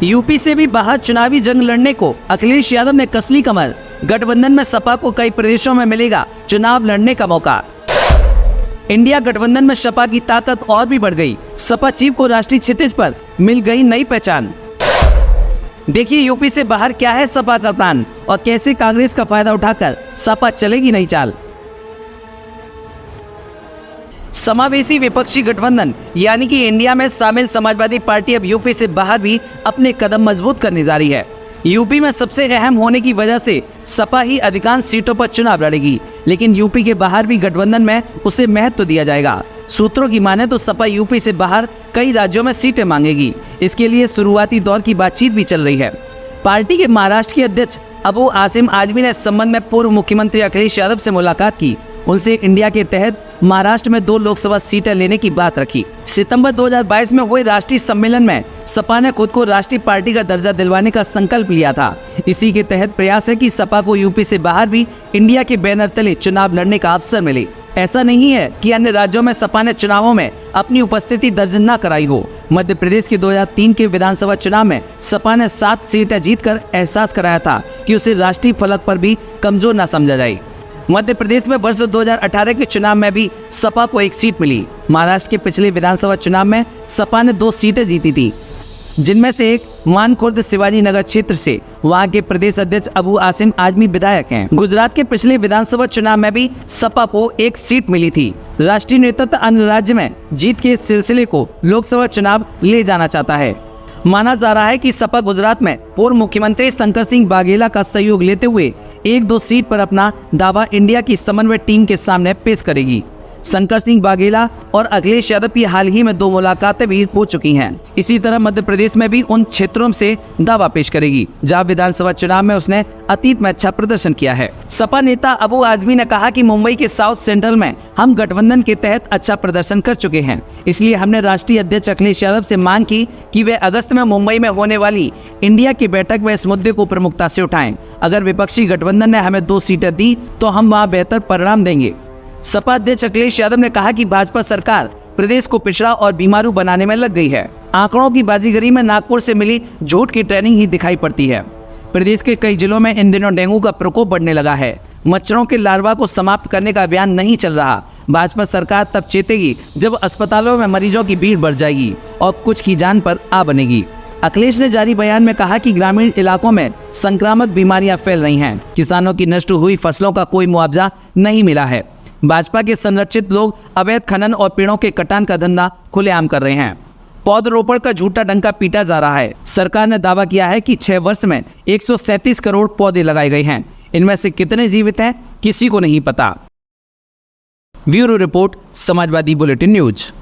UP से भी बाहर चुनावी जंग लड़ने को अखिलेश यादव ने कस ली कमर। गठबंधन में सपा को कई प्रदेशों में मिलेगा चुनाव लड़ने का मौका। इंडिया गठबंधन में सपा की ताकत और भी बढ़ गई। सपा चीफ को राष्ट्रीय क्षितिज पर मिल गई नई पहचान। देखिए यूपी से बाहर क्या है सपा का प्लान और कैसे कांग्रेस का फायदा उठाकर सपा चलेगी नई चाल। समावेशी विपक्षी गठबंधन यानी कि इंडिया में शामिल समाजवादी पार्टी अब यूपी से बाहर भी अपने कदम मजबूत करने जा रही है। यूपी में सबसे अहम होने की वजह से सपा ही अधिकांश सीटों पर चुनाव लड़ेगी, लेकिन यूपी के बाहर भी गठबंधन में उसे महत्व दिया जाएगा। सूत्रों की माने तो सपा यूपी से बाहर कई राज्यों में सीटें मांगेगी। इसके लिए शुरुआती दौर की बातचीत भी चल रही है। पार्टी के महाराष्ट्र के अध्यक्ष अबू आसिम आजमी ने इस संबंध में पूर्व मुख्यमंत्री अखिलेश यादव से मुलाकात की। उनसे इंडिया के तहत महाराष्ट्र में 2 लोकसभा सीटें लेने की बात रखी। सितंबर 2022 में हुए राष्ट्रीय सम्मेलन में सपा ने खुद को राष्ट्रीय पार्टी का दर्जा दिलवाने का संकल्प लिया था। इसी के तहत प्रयास है कि सपा को यूपी से बाहर भी इंडिया के बैनर तले चुनाव लड़ने का अवसर मिले। ऐसा नहीं है कि अन्य राज्यों में सपा ने चुनावों में अपनी उपस्थिति दर्ज न कराई हो। मध्य प्रदेश के 2003 के विधानसभा चुनाव में सपा ने 7 सीटें जीतकर एहसास कराया था कि उसे राष्ट्रीय फलक पर भी कमजोर न समझा जाए। मध्य प्रदेश में वर्ष 2018 के चुनाव में भी सपा को 1 सीट मिली। महाराष्ट्र के पिछले विधानसभा चुनाव में सपा ने 2 सीटें जीती थी, जिनमें से एक मानखुर्द शिवाजी नगर क्षेत्र से वहां के प्रदेश अध्यक्ष अबू आसिम आजमी विधायक हैं। गुजरात के पिछले विधानसभा चुनाव में भी सपा को 1 सीट मिली थी। राष्ट्रीय नेतृत्व अन्य राज्य में जीत के सिलसिले को लोकसभा चुनाव ले जाना चाहता है। माना जा रहा है कि सपा गुजरात में पूर्व मुख्यमंत्री शंकर सिंह वाघेला का सहयोग लेते हुए 1-2 सीट पर अपना दावा इंडिया की समन्वय टीम के सामने पेश करेगी। शंकर सिंह वाघेला और अखिलेश यादव की हाल ही में 2 मुलाकातें भी हो चुकी हैं। इसी तरह मध्य प्रदेश में भी उन क्षेत्रों से दावा पेश करेगी जहां विधानसभा चुनाव में उसने अतीत में अच्छा प्रदर्शन किया है। सपा नेता अबू आजमी ने कहा कि मुंबई के साउथ सेंट्रल में हम गठबंधन के तहत अच्छा प्रदर्शन कर चुके हैं, इसलिए हमने राष्ट्रीय अध्यक्ष अखिलेश यादव से मांग की कि वे अगस्त में मुंबई में होने वाली इंडिया की बैठक में इस मुद्दे को प्रमुखता से उठाएं। अगर विपक्षी गठबंधन ने हमें 2 सीटें दी तो हम वहाँ बेहतर परिणाम देंगे। सपा अध्यक्ष अखिलेश यादव ने कहा कि भाजपा सरकार प्रदेश को पिछड़ा और बीमारू बनाने में लग गई है। आंकड़ों की बाजीगरी में नागपुर से मिली झूठ की ट्रेनिंग ही दिखाई पड़ती है। प्रदेश के कई जिलों में इन दिनों डेंगू का प्रकोप बढ़ने लगा है। मच्छरों के लार्वा को समाप्त करने का अभियान नहीं चल रहा। भाजपा सरकार तब चेतेगी जब अस्पतालों में मरीजों की भीड़ बढ़ जाएगी और कुछ की जान पर आ बनेगी। अखिलेश ने जारी बयान में कहा कि ग्रामीण इलाकों में संक्रामक बीमारियां फैल रही हैं। किसानों की नष्ट हुई फसलों का कोई मुआवजा नहीं मिला है। भाजपा के संरक्षित लोग अवैध खनन और पेड़ों के कटान का धंधा खुलेआम कर रहे हैं। पौधरोपण का झूठा डंका पीटा जा रहा है। सरकार ने दावा किया है कि 6 वर्ष में 137 करोड़ पौधे लगाए गए हैं। इनमें से कितने जीवित हैं किसी को नहीं पता। Bureau report, Samajwadi bulletin news.